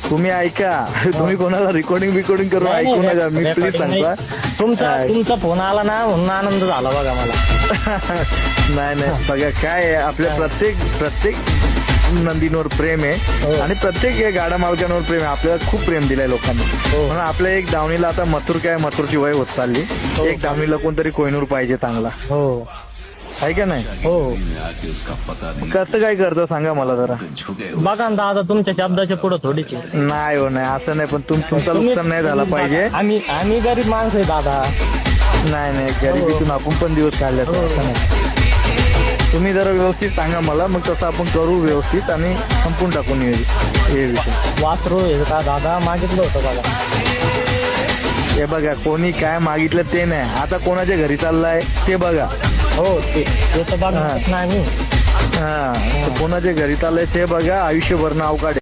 तुम्ही ऐका, तुम्ही कोणाला रेकॉर्डिंग करून नाही, ऐकू नाही, नका, मी प्लीज recording सांगता. तुमचा फोन आला ना म्हणून आनंद झाला बघा मला. नाही बघा काय आहे, आपल्या प्रत्येक नंदींवर प्रेम हो. आहे आणि प्रत्येक या गाडा मालकांवर प्रेम आहे. आपल्याला खूप प्रेम दिलंय लोकांनी. म्हणून आपल्या एक दावणीला आता मथुरची वय होत चालली. एक दावणीला कोणतरी कोहिनूर पाहिजे चांगला, हो आहे का नाही? हो कसं काय करतो सांगा मला जरा. बघा ना दादा, तुमच्या शब्दाच्या पुढे थोडीची. नाही हो, नाही असं नाही, पण तुमचं नुकसान नाही झालं पाहिजे. आम्ही गरीब माणसं आहे दादा. नाही गरिबीतून आपण पण दिवस काढले. तुम्ही जरा व्यवस्थित सांगा मला, मग तसं आपण करू व्यवस्थित आणि संपून टाकून हे विषय. वासरू आहे का दादा, मागितलं होतं बघा. हे बघा, कोणी काय मागितलं ते नाही, आता कोणाच्या घरी चाललाय ते बघा. हो ते तर बघा नाही. हा, कोणाच्या घरी चाललंय ते बघा. आयुष्यभर नाव काढे.